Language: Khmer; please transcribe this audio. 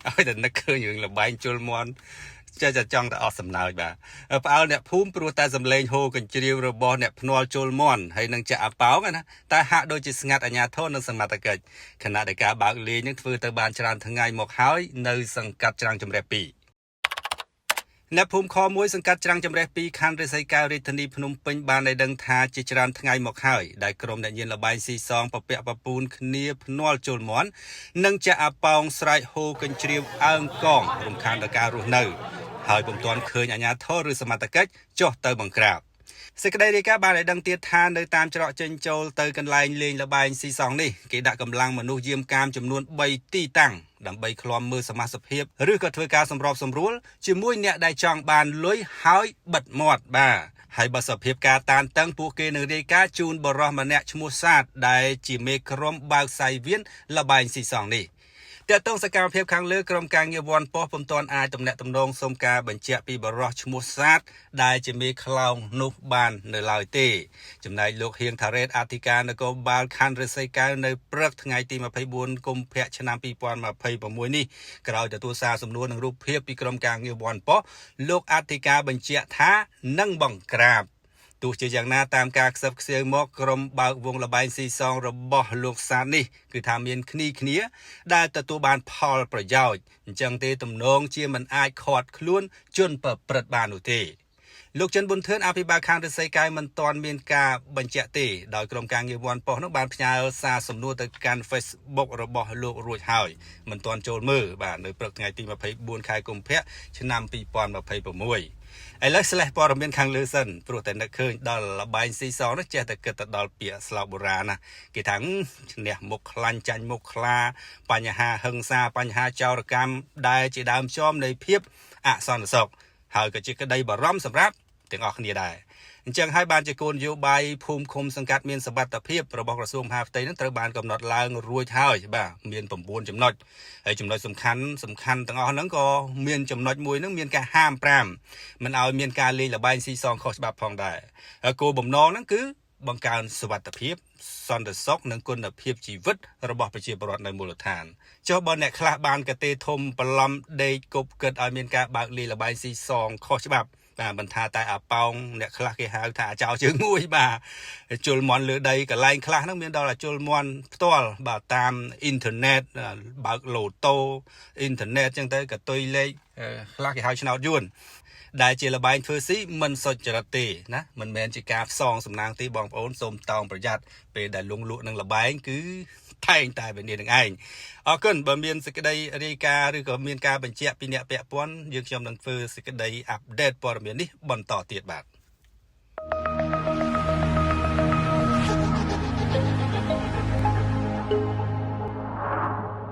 ឲ្យតែនឹកឃើញរឿងលបែងជលមន់ចេះតែចង់តែអស់សំណើចបាទផ្អើលអ្នកភូមិព្រោះតែសំឡេងហូកញ្ជ្រៀវរបស់អ្នកភ្នាល់ជលមន់ហើយនឹងចាក់អាប៉ោងណាតែហាក់ដូចជាស្ងាត់អាញាធននិងសមត្ថកិច្ចខណៈដែលការបើកលេងនឹងធ្វើទៅបានច្រើនថ្ងៃមកហើយនៅសង្កាត់ច្រាំងជម្រះ2អ្នកភូមិខ1សង្កាត់ច្រាំងជម្រះ2ខណ្ឌរិស័យកែវរាជធានីភ្នំពេញបានឲ្យដឹងថាជាច្រើនថ្ងៃមកហើយដែលក្រុមអ្នកញៀនលបែងស៊ីសងពពាក់ពពូនគ្នាភ្នាល់ជលមន់និងចាក់អាប៉ោងស្រែកហូកញ្ជ្រៀវអើងកងរំខានដល់ការរស់នៅហើយពុំទាន់ឃើញអាជ្ញាធរឬសមត្ថកិច្ចចុះទៅបង្ក្រាបសេចក្តីរាយការណ៍បានឲ្យដឹងទៀតថានៅតាមច្រកចេញចូលទៅកន្លែងលេងល្បែងស៊ីសងនេះគេដាក់កម្លាំងមនុស្សយាមកាមចំនួន3ទីតាំងដើម្បីឃ្លាំមើលសមាជិកភាពឬក៏ធ្វើការសម្របសម្រួលជាមួយអ្នកដែលចង់បានលុយហើយបិទមាត់បាទហើយបើសភាពការតានតឹងពួកគេនឹងរាយការណ៍ជូនបរិសម្នាក់ឈ្មោះសាទដែលជាមេក្រុមបើកសាយវៀនល្បែងស៊ីសងនេះតើតើសកម្មភាពខាងលើក្រុមការងារវ័នប៉ុស្តិ៍ពុំទាន់អាចទំនាក់ទំនងសុំការបញ្ជាក់ពីបរិសឈ្មោះសាទដែលជាមេខ្លោងនោះបាននៅឡើយទេចំណែកលោកហៀងថារ៉េតអធិការនគរបាលខណ្ឌរិស័យកែវនៅព្រឹកថ្ងៃទី24កុម្ភៈឆ្នាំ2026នេះក្រោយទទួលសារសំណួរនឹងរូបភាពពីក្រុមការងារវ័នប៉ុស្តិ៍លោកអធិការបញ្ជាក់ថានឹងបង្ក្រាបទោះជាយ៉ាងណាតាមការខ្សឹបខ្សៀវមកក្រុមបើកវងលបែងស៊ីសងរបស់លោកសាទនេះគឺថាមានគ្នាដែលទទួលបានផលប្រយោជន៍អញ្ចឹងទេទំនងជាមិនអាចខាត់ខ្លួនជនប្រព្រឹត្តបាននោះទេលោកចិនប៊ុនធឿនអភិបាលខណ្ឌរិស័យកែវមិនទាន់មានការបញ្ជាក់ទេដោយក្រុមការងារវ័នប៉ុស្តិ៍នោះបានផ្ញើសារសំណួរទៅកាន់ Facebook របស់លោករួចហើយមិនទាន់ចូលមើលបាទនៅព្រឹកថ្ងៃទី24ខែកុម្ភៈឆ្នាំ2026ឥឡូវស្លេះព័ត៌មានខាងលើសិនព្រោះតែនឹកឃើញដល់លបែងស៊ីសងនោះចេះតែគិតទៅដល់ពាក្យស្លោកបុរាណណាគេថាឈ្នះមុខខ្លាញ់ចាញ់មុខខ្លាបញ្ហាហិង្សាបញ្ហាចោរកម្មដែលជាដើមចមនៃភាពអសន្តិសុខហើយក៏ជាក្តីបារម្ភសម្រាប់ទាំងអស់គ្នាដែរអញ្ចឹងហើយបានជាគោលនយោបាយភូមិឃុំសង្កាត់មានសមត្ថភាពរបស់ក្រសួងមហាផ្ទៃនឹងត្រូវបានកំណត់ឡើងរួចហើយបាទមាន9ចំណុចហើយចំណុចសំខាន់ទាំងអស់ហ្នឹងក៏មានចំណុចមួយហ្នឹងមានការហាម5មិនឲ្យមានការលេងល្បែងស៊ីសងខុសច្បាប់ផងដែរហើយគោលបំណងហ្នឹងគឺបង្កើនសុវត្ថិភាពសន្តិសុខនិងគុណភាពជីវិតរបស់ប្រជាពលរដ្ឋនៅមូលដ្ឋានចុះបើអ្នកខ្លះបានកទេធំបន្លំដេកគប់គិតឲ្យមានការបើកលេងល្បែងស៊ីសងខុសច្បាប់បាទមិនថាតែអាប៉ោងអ្នកខ្លះគេហៅថាអាចោជើងមួយបាទជលមន់លើដីកន្លែងខ្លះហ្នឹងមានដល់ជលមន់ផ្ទាល់បាទតាមអ៊ីនធឺណិតបើកឡូតូអ៊ីនធឺណិតអញ្ចឹងទៅកតុយលេខខ្លះគេហៅឆ្នោតយួនដែលជាលបែងធ្វើស៊ីមិនសុចរិតទេណាមិនមែនជាការផ្សងសំណាងទេបងប្អូនសូមតោងប្រយ័ត្នពេលដែលលងលក់នឹងលបែងគឺតែងតែវិនិច្ឆ័យនឹងឯងអរគុណបើមានសេចក្តីរាយការណ៍ឬក៏មានការបញ្ជាក់ពីអ្នកពាក់ព័ន្ធយើងខ្ញុំនឹងធ្វើសេចក្តីអាប់ដេតព័ត៌មាននេះបន្តទៀតបាទ